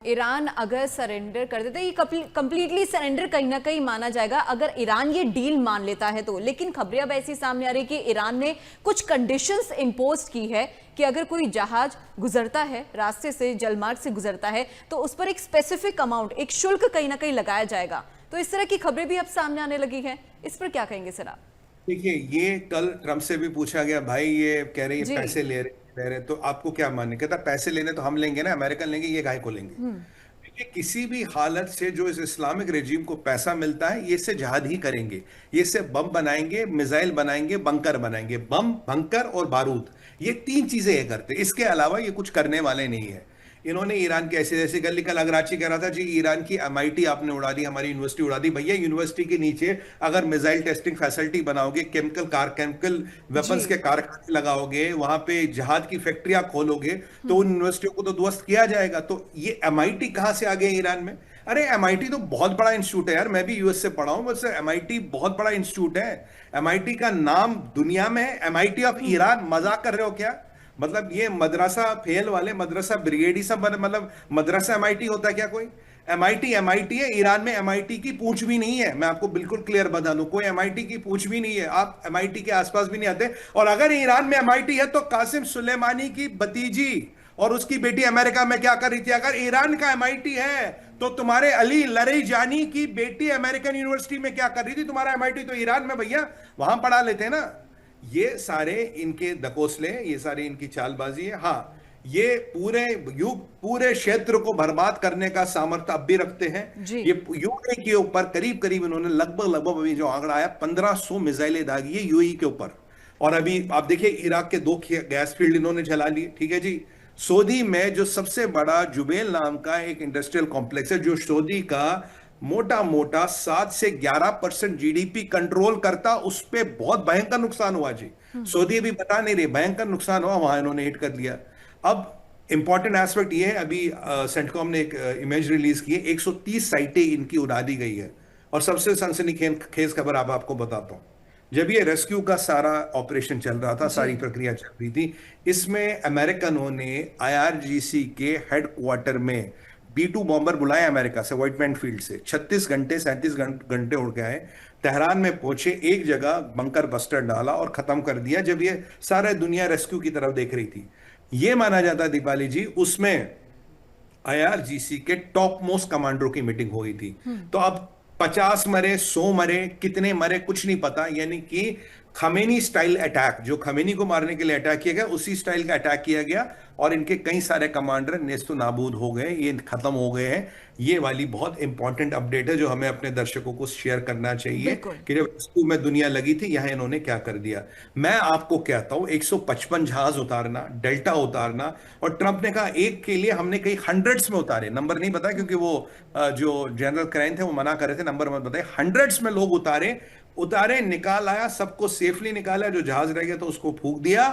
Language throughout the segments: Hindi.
ईरान अगर सरेंडर कर देता है, ये कंप्लीटली सरेंडर कहीं ना कहीं माना जाएगा अगर ईरान ये डील मान लेता है तो। लेकिन खबरें अब ऐसी सामने आ रही कि ईरान ने कुछ कंडीशंस इंपोज की है कि अगर कोई जहाज गुजरता है, रास्ते से, जलमार्ग से गुजरता है, तो उस पर एक स्पेसिफिक अमाउंट, एक शुल्क कहीं ना कहीं लगाया जाएगा। तो इस तरह की खबरें भी अब सामने आने लगी है। इस पर क्या कहेंगे सर आप? देखिए, ये कल ट्रम्प से भी पूछा गया, भाई ये कह रहे हैं जी। पैसे ले रहे, तो आपको क्या मानने? कहता पैसे लेने तो हम लेंगे ना, अमेरिकन लेंगे, ये काहे को लेंगे? देखिए, किसी भी हालत से जो इस इस्लामिक रेजिम को पैसा मिलता है, ये से जहाद ही करेंगे। ये से बम बनाएंगे, मिसाइल बनाएंगे, बंकर बनाएंगे। बम, बंकर और बारूद, ये तीन चीजें ये करते, इसके अलावा ये कुछ करने वाले नहीं है। इन्होंने ईरान के ऐसे जैसे कल अगराची कह रहा था जी, ईरान की एमआईटी आपने उड़ा दी, हमारी यूनिवर्सिटी उड़ा दी। भैया, यूनिवर्सिटी के नीचे अगर मिसाइल टेस्टिंग फैसिलिटी बनाओगे, केमिकल वेपन्स जी। के कारखाने लगाओगे, वहां पे जहाज की फैक्ट्रियां खोलोगे, तो उन यूनिवर्सिटियों को तो ध्वस्त किया जाएगा। तो ये एमआईटी कहां से आ गए ईरान में? अरे, एमआईटी तो बहुत बड़ा इंस्टीट्यूट है यार, मैं भी यूएस से पढ़ा हूं, बस एमआईटी बहुत बड़ा इंस्टीट्यूट है। एमआईटी का नाम दुनिया में है, एमआईटी ऑफ ईरान। मजाक कर रहे हो क्या? मतलब ये मदरसा फेल वाले, मदरसा ब्रिगेड ही सब, मतलब मदरसा एमआईटी होता है क्या कोई? एमआईटी एमआईटी है। ईरान में एमआईटी की पूंछ भी नहीं है, मैं आपको बिल्कुल क्लियर बता दूं, कोई एमआईटी की पूंछ भी नहीं है। आप एमआईटी के आसपास भी नहीं आते। और अगर ईरान में एमआईटी है तो कासिम सुलेमानी की भतीजी और उसकी बेटी अमेरिका में क्या कर रही थी? अगर ईरान का एमआईटी है तो तुम्हारे अली लरेजानी की बेटी अमेरिकन यूनिवर्सिटी में क्या कर रही थी? तुम्हारा एमआईटी तो ईरान में, भैया वहां पढ़ा लेते ना। ये सारे इनके दकोसले, ये सारी इनकी चालबाजी है। हाँ, ये पूरे युग, पूरे क्षेत्र को बर्बाद करने का सामर्थ्य अब भी रखते हैं। जी। ये यूएई के ऊपर करीब करीब इन्होंने लगभग अभी जो आंकड़ा आया, 1500 मिसाइलें दागी है यूएई के ऊपर। और अभी आप देखिए, इराक के 2 गैस फील्ड इन्होंने जला लिए, ठीक है जी। सऊदी में जो सबसे बड़ा जुबेल नाम का एक इंडस्ट्रियल कॉम्प्लेक्स है, जो सऊदी का मोटा मोटा 7 से 11% जीडीपी कंट्रोल करता, उस पर बहुत भयंकर नुकसान हुआ जी। सऊदी अभी बता नहीं रहे, भयंकर नुकसान हुआ, वहां इन्होंने हिट कर लिया। अब इंपॉर्टेंट एस्पेक्ट ये है, अभी सेंटकॉम ने एक इमेज रिलीज की है, 130 साइटें इनकी उड़ा दी गई है। और सबसे सनसनीखेज खबर आपको बताता हूं। जब ये रेस्क्यू का सारा ऑपरेशन चल रहा था, जी। सारी प्रक्रिया चल रही थी, इसमें अमेरिकनों ने आईआरजीसी के हेडक्वार्टर में बी-2 बॉम्बर बुलाए अमेरिका से, व्हाइट मैन फील्ड से। 36 घंटे 37 घंटे उड़ के आए, तेहरान में पहुंचे, एक जगह बंकर बस्टर डाला और खत्म कर दिया, जब ये सारा दुनिया रेस्क्यू की तरफ देख रही थी। ये माना जाता है दीपाली जी, उसमें आईआरजीसी के टॉप मोस्ट कमांडरों की मीटिंग हुई थी। तो अब 50 मरे, 100 मरे, कितने मरे कुछ नहीं पता। यानी कि खमेनी स्टाइल अटैक, जो खमेनी को मारने के लिए अटैक किया गया, उसी स्टाइल का अटैक किया गया और इनके कई सारे कमांडर नेस्तो नाबूद हो गए, ये खत्म हो गए हैं। ये वाली बहुत इंपॉर्टेंट अपडेट है जो हमें अपने दर्शकों को शेयर करना चाहिए बिल्कुल। कि जब रेस्क्यू में दुनिया लगी थी, यहां इन्होंने क्या कर दिया। मैं आपको कहता हूं, 155 जहाज उतारना, डेल्टा उतारना, और ट्रंप ने कहा एक के लिए हमने कई हंड्रेड्स में उतारे, नंबर नहीं पता क्योंकि वो जो जनरल क्राइन थे वो मना कर रहे थे, नंबर मत बताए। हंड्रेड्स में लोग उतारे उतारे, निकाल आया, सबको सेफली निकाला, जो जहाज रह गया तो उसको फूंक दिया।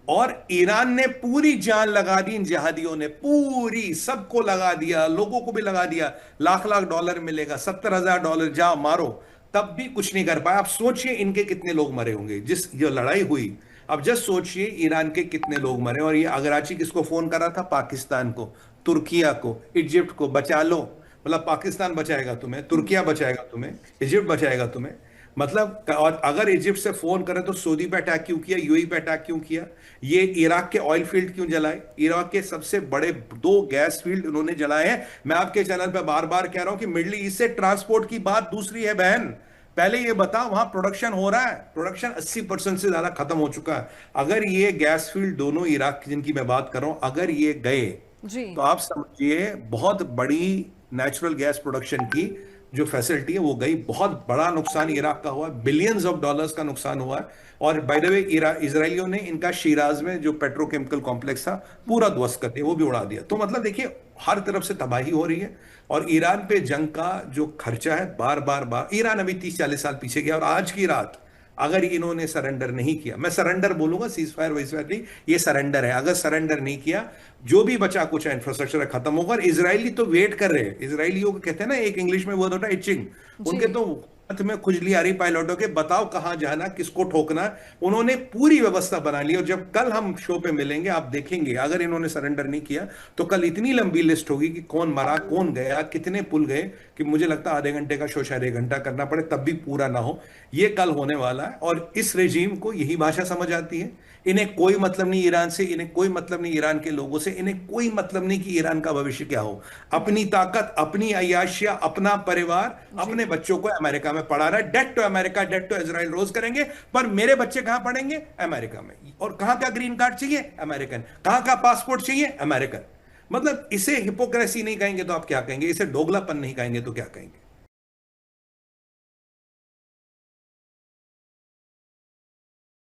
और ईरान ने पूरी जान लगा दी, इन जहादियों ने पूरी, सबको लगा दिया, लोगों को भी लगा दिया। लाख लाख डॉलर मिलेगा, $70,000, जा मारो, तब भी कुछ नहीं कर पाया। आप सोचिए इनके कितने लोग मरे होंगे जिस जो लड़ाई हुई। अब जस्ट सोचिए ईरान के कितने लोग मरे। और ये अगराची किसको फोन कर रहा था? पाकिस्तान को, तुर्किया को, इजिप्ट को, बचा लो। मतलब पाकिस्तान बचाएगा तुम्हें, तुर्किया बचाएगा तुम्हें, इजिप्ट बचाएगा तुम्हें। मतलब, और अगर इजिप्ट से फोन करें तो सऊदी पे अटैक क्यों किया, यूएई पे अटैक क्यों किया, ये इराक के ऑयल फील्ड क्यों जलाए? इराक के सबसे बड़े 2 गैस फील्ड उन्होंने जलाए हैं। मैं आपके चैनल पे बार बार कह रहा हूं कि मिडिल ईस्ट से ट्रांसपोर्ट की बात दूसरी है बहन। पहले ये बता, वहां प्रोडक्शन हो रहा है, प्रोडक्शन 80% से ज्यादा खत्म हो चुका है। अगर ये गैस फील्ड दोनों इराक जिनकी मैं बात कर रहा हूं, अगर ये गए, जी। तो आप समझिए बहुत बड़ी नेचुरल गैस प्रोडक्शन की जो फैसिलिटी है वो गई। बहुत बड़ा नुकसान इराक का हुआ, बिलियंस ऑफ डॉलर्स का नुकसान हुआ है। और बाय द वे, इजरायलियों ने इनका शिराज में जो पेट्रोकेमिकल कॉम्प्लेक्स था पूरा ध्वस्त कर दिया, वो भी उड़ा दिया। तो मतलब देखिए, हर तरफ से तबाही हो रही है। और ईरान पे जंग का जो खर्चा है, बार बार बार ईरान अभी 30-40 साल पीछे गया। और आज की रात अगर इन्होंने सरेंडर नहीं किया, मैं सरेंडर बोलूंगा, सीज फायर वैस फायर नहीं, ये सरेंडर है। अगर सरेंडर नहीं किया, जो भी बचा कुछ इंफ्रास्ट्रक्चर खत्म होगा। और इजरायली तो वेट कर रहे हैं, इजरायलियों को कहते हैं ना, एक इंग्लिश में वर्ड होता है इचिंग, जी। उनके तो में खुजली आ रही पायलटों के, बताओ कहां जाना, किसको ठोकना। उन्होंने पूरी व्यवस्था बना ली, और जब कल हम शो पे मिलेंगे आप देखेंगे, अगर इन्होंने सरेंडर नहीं किया तो कल इतनी लंबी लिस्ट होगी कि कौन मरा, कौन गया, कितने पुल गए, कि मुझे लगता है आधे घंटे का शो शायद 1 घंटा करना पड़े तब भी पूरा ना हो। ये कल होने वाला है, और इस रेजीम को यही भाषा समझ आती है। इन्हें कोई मतलब नहीं ईरान से, इन्हें कोई मतलब नहीं ईरान के लोगों से, इन्हें कोई मतलब नहीं कि ईरान का भविष्य क्या हो। अपनी ताकत, अपनी अय्याशिया, अपना परिवार, अपने बच्चों को अमेरिका में पढ़ा रहा है। Date to America, date to Israel रोज करेंगे, पर मेरे बच्चे कहां पढ़ेंगे? अमेरिका में। और कहां का ग्रीन कार्ड चाहिए? अमेरिकन। कहां का पासपोर्ट चाहिए? अमेरिकन। मतलब इसे हिपोक्रेसी नहीं कहेंगे तो आप क्या कहेंगे? इसे दोगलापन नहीं कहेंगे तो क्या कहेंगे?